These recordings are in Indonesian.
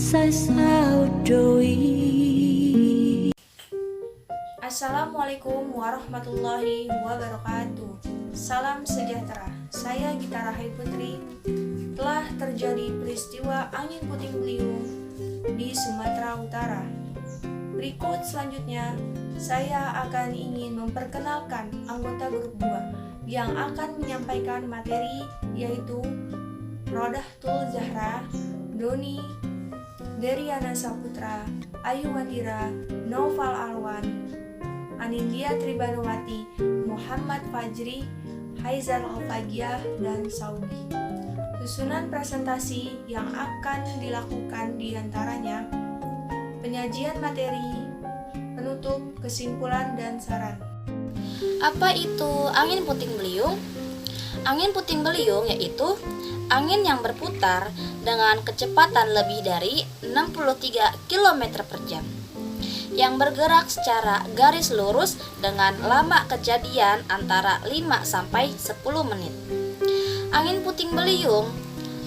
sai sao đôi. Assalamualaikum warahmatullahi wabarakatuh. Salam sejahtera. Saya Gita Rahai Putri. Telah terjadi peristiwa angin puting beliung di Sumatera Utara. Berikut selanjutnya saya akan ingin memperkenalkan anggota grup 2 yang akan menyampaikan materi, yaitu Rodatul Zahra, Doni, Deriana Saputra, Ayu Wandira, Noval Alwan, Anindya Tribanowati, Muhammad Fajri, Haizal Alfagiah, dan Saudi. Susunan presentasi yang akan dilakukan diantaranya penyajian materi, penutup, kesimpulan, dan saran. Apa itu angin puting beliung? Angin puting beliung yaitu angin yang berputar dengan kecepatan lebih dari 63 km per jam, yang bergerak secara garis lurus dengan lama kejadian antara 5-10 menit. Angin puting beliung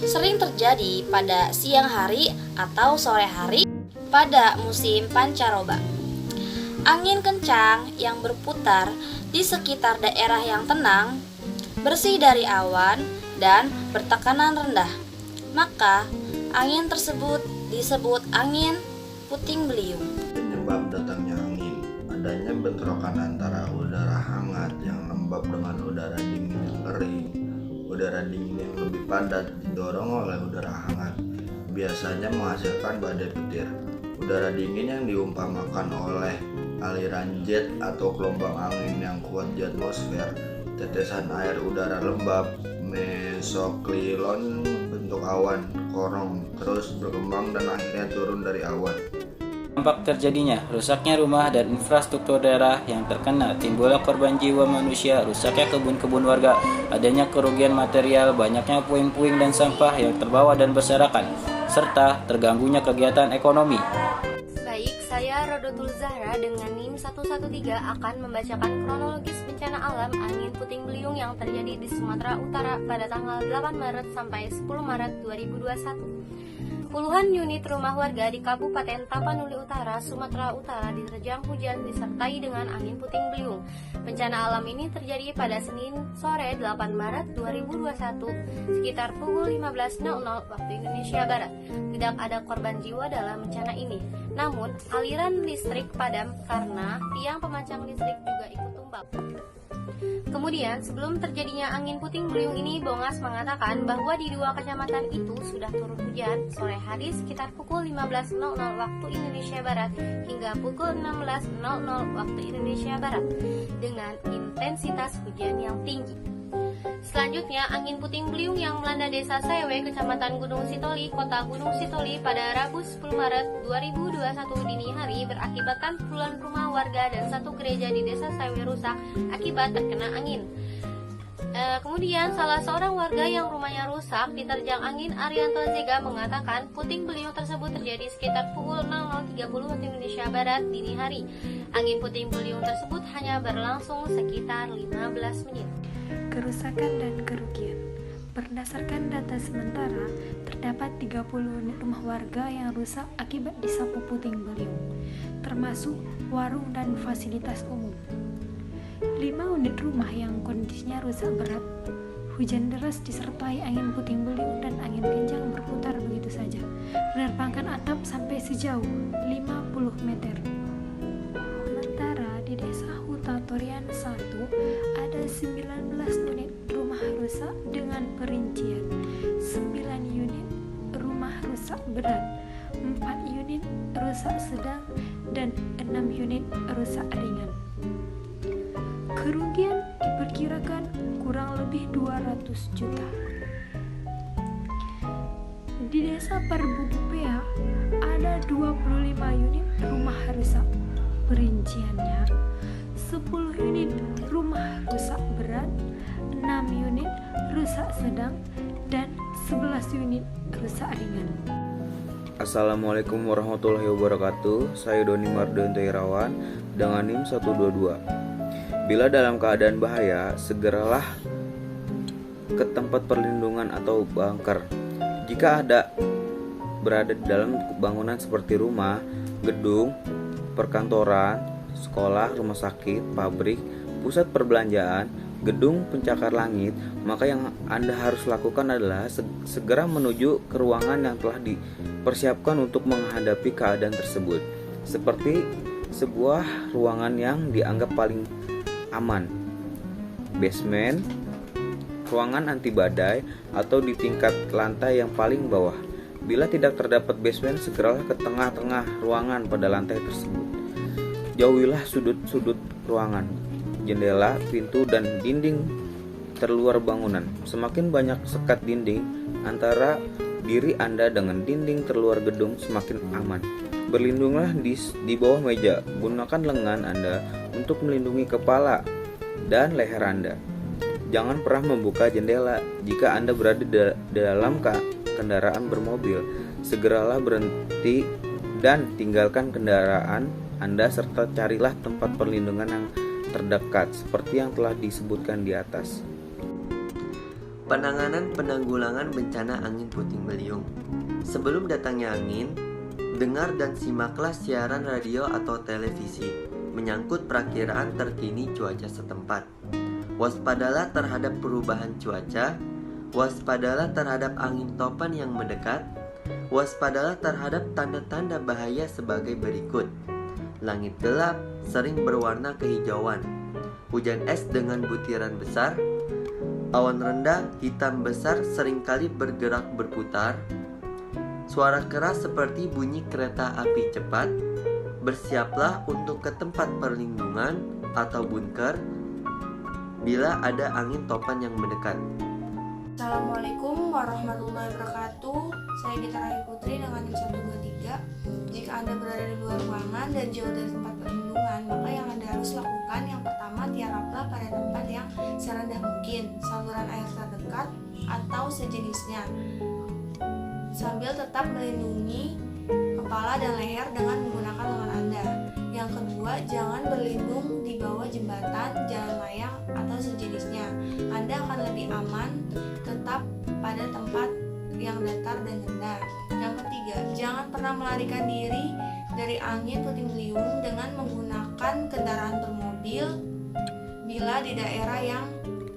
sering terjadi pada siang hari atau sore hari pada musim pancaroba. Angin kencang yang berputar di sekitar daerah yang tenang, bersih dari awan, dan bertekanan rendah. Maka, angin tersebut disebut angin puting beliung. Penyebab datangnya angin, adanya bentrokan antara udara hangat yang lembab dengan udara dingin yang kering. Udara dingin yang lebih padat didorong oleh udara hangat, biasanya menghasilkan badai petir. Udara dingin yang diumpamakan oleh aliran jet atau gelombang angin yang kuat di atmosfer. Tetesan air udara lembab mesoklilon bentuk awan korong, terus berkembang dan akhirnya turun dari awan. Dampak terjadinya rusaknya rumah dan infrastruktur daerah yang terkena, timbulnya korban jiwa manusia, rusaknya kebun-kebun warga, adanya kerugian material, banyaknya puing-puing dan sampah yang terbawa dan berserakan, serta terganggunya kegiatan ekonomi. Baik, saya Rodatul Zahra dengan NIM 113 akan membacakan kronologis bencana alam angin puting beliung yang terjadi di Sumatera Utara pada tanggal 8 Maret sampai 10 Maret 2021. Puluhan unit rumah warga di Kabupaten Tapanuli Utara, Sumatera Utara diterjang hujan disertai dengan angin puting beliung. Bencana alam ini terjadi pada Senin sore 8 Maret 2021 sekitar pukul 15.00 waktu Indonesia Barat. Tidak ada korban jiwa dalam bencana ini. Namun, aliran listrik padam karena tiang pemancang listrik juga ikut tumbang. Kemudian, sebelum terjadinya angin puting beliung ini, Bongas mengatakan bahwa di dua kecamatan itu sudah turun hujan sore hari sekitar pukul 15.00 waktu Indonesia Barat hingga pukul 16.00 waktu Indonesia Barat dengan intensitas hujan yang tinggi. Selanjutnya, angin puting beliung yang melanda Desa Sewe, Kecamatan Gunung Sitoli, Kota Gunung Sitoli pada Rabu 10 Maret 2021 dini hari berakibatkan puluhan rumah warga dan satu gereja di Desa Sewe rusak akibat terkena angin. Kemudian salah seorang warga yang rumahnya rusak diterjang angin, Arianto Zega, mengatakan puting beliung tersebut terjadi sekitar pukul 00.30 waktu Indonesia Barat dini hari. Angin puting beliung tersebut hanya berlangsung sekitar 15 menit. Kerusakan dan kerugian. Berdasarkan data sementara, terdapat 30 unit rumah warga yang rusak akibat disapu puting beliung, termasuk warung dan fasilitas umum. 5 unit rumah yang kondisinya rusak berat. Hujan deras disertai angin puting beliung dan angin kencang berputar begitu saja, menerbangkan atap sampai sejauh 50 meter. Sementara di Desa Huta Torian 1 ada 19 unit rumah rusak dengan perincian 9 unit rumah rusak berat, 4 unit rusak sedang, dan 6 unit rusak ringan. Kerugian diperkirakan kurang lebih 200 juta. Di Desa Parbubupea ada 25 unit rumah rusak. Perinciannya 10 unit rumah rusak berat, 6 unit rusak sedang, dan 11 unit rusak ringan. Assalamualaikum warahmatullahi wabarakatuh. Saya Doni Mardianto Irawan dengan NIM 122. Bila dalam keadaan bahaya, segeralah ke tempat perlindungan atau bunker. Jika ada berada di dalam bangunan seperti rumah, gedung, perkantoran, sekolah, rumah sakit, pabrik, pusat perbelanjaan, gedung pencakar langit, maka yang Anda harus lakukan adalah segera menuju ke ruangan yang telah dipersiapkan untuk menghadapi keadaan tersebut, seperti sebuah ruangan yang dianggap paling aman, basement, ruangan anti badai, atau di tingkat lantai yang paling bawah. Bila tidak terdapat basement, segeralah ke tengah-tengah ruangan pada lantai tersebut. Jauhilah sudut-sudut ruangan, jendela, pintu, dan dinding terluar bangunan. Semakin banyak sekat dinding antara diri Anda dengan dinding terluar gedung, semakin aman. Berlindunglah di bawah meja. Gunakan lengan Anda untuk melindungi kepala dan leher Anda. Jangan pernah membuka jendela. Jika Anda berada dalam kendaraan bermobil, segeralah berhenti dan tinggalkan kendaraan Anda serta carilah tempat perlindungan yang terdekat seperti yang telah disebutkan di atas. Penanggulangan bencana angin puting beliung. Sebelum datangnya angin, dengar dan simaklah siaran radio atau televisi menyangkut perakiraan terkini cuaca setempat. Waspadalah terhadap perubahan cuaca, waspadalah terhadap angin topan yang mendekat, waspadalah terhadap tanda-tanda bahaya sebagai berikut. Langit gelap sering berwarna kehijauan, hujan es dengan butiran besar, awan rendah hitam besar seringkali bergerak berputar, suara keras seperti bunyi kereta api cepat. Bersiaplah untuk ke tempat perlindungan atau bunker bila ada angin topan yang mendekat. Assalamualaikum warahmatullahi wabarakatuh. Saya Gita Rahi Putri dengan NIM 123. Jika Anda berada di luar ruangan dan jauh dari tempat perlindungan, maka yang Anda harus lakukan yang pertama, tiaraplah pada tempat yang serendah mungkin, saluran air terdekat atau sejenisnya, sambil tetap melindungi kepala dan leher dengan menggunakan lengan Anda. Yang kedua, jangan berlindung di bawah jembatan, jalan layang, atau sejenisnya. Anda akan lebih aman tetap pada tempat yang datar dan rendah. Yang ketiga, jangan pernah melarikan diri dari angin puting beliung dengan menggunakan kendaraan bermobil bila di daerah yang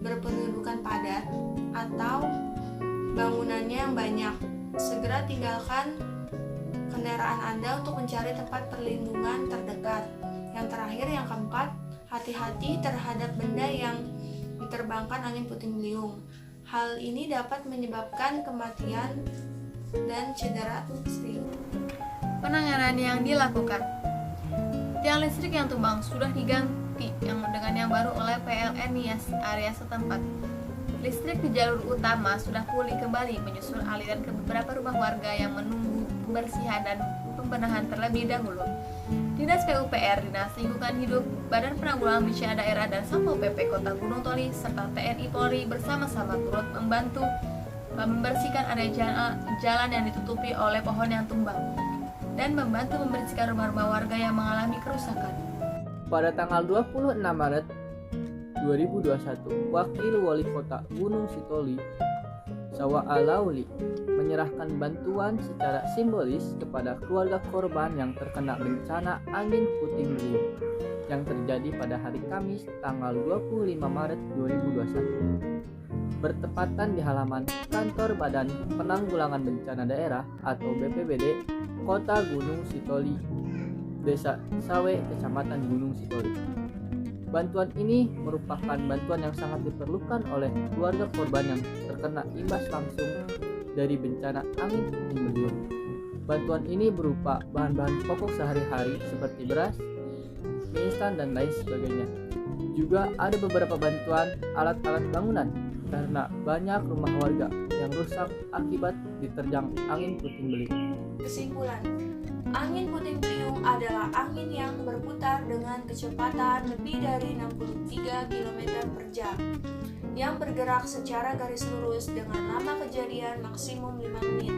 berpendudukan padat atau bangunannya yang banyak. Segera tinggalkan kendaraan Anda untuk mencari tempat perlindungan terdekat. Yang terakhir, yang keempat, hati-hati terhadap benda yang diterbangkan angin puting beliung. Hal ini dapat menyebabkan kematian dan cedera serius. Penanganan yang dilakukan. Tiang listrik yang tumbang sudah diganti dengan yang baru oleh PLN Nias area setempat. Listrik di jalur utama sudah pulih kembali menyusul aliran ke beberapa rumah warga yang menunggu pembersihan dan pembenahan terlebih dahulu. Dinas PUPR, Dinas Lingkungan Hidup, Badan Penanggulangan Bencana Daerah dan Satpol PP Kota Gunung Toli serta TNI Polri bersama-sama turut membantu membersihkan area jalan yang ditutupi oleh pohon yang tumbang dan membantu membersihkan rumah-rumah warga yang mengalami kerusakan. Pada tanggal 26 Maret 2021, Wakil Wali Kota Gunung Sitoli, Sawa Alauli, menyerahkan bantuan secara simbolis kepada keluarga korban yang terkena bencana angin puting beliung yang terjadi pada hari Kamis tanggal 25 Maret 2021. Bertepatan di halaman kantor Badan Penanggulangan Bencana Daerah atau BPBD Kota Gunung Sitoli, Desa Sawe, Kecamatan Gunung Sitoli. Bantuan ini merupakan bantuan yang sangat diperlukan oleh keluarga korban yang terkena imbas langsung dari bencana angin puting beliung. Bantuan ini berupa bahan-bahan pokok sehari-hari seperti beras, mie instan, dan lain sebagainya. Juga ada beberapa bantuan alat-alat bangunan karena banyak rumah warga yang rusak akibat diterjang angin puting beliung. Kesimpulan, angin puting beliung adalah angin yang berputar dengan kecepatan lebih dari 63 km per jam yang bergerak secara garis lurus dengan lama kejadian maksimum 5 menit.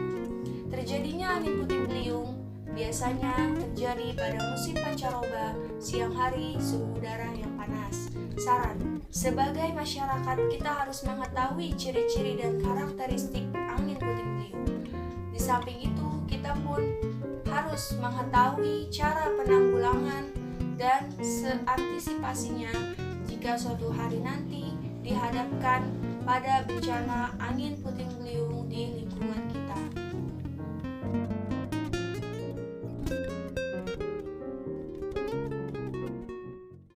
Terjadinya angin puting beliung biasanya terjadi pada musim pancaroba, siang hari, suhu udara yang panas. Saran, sebagai masyarakat kita harus mengetahui ciri-ciri dan karakteristik angin puting beliung. samping itu, kita pun harus mengetahui cara penanggulangan dan antisipasinya jika suatu hari nanti dihadapkan pada bencana angin puting beliung di lingkungan kita.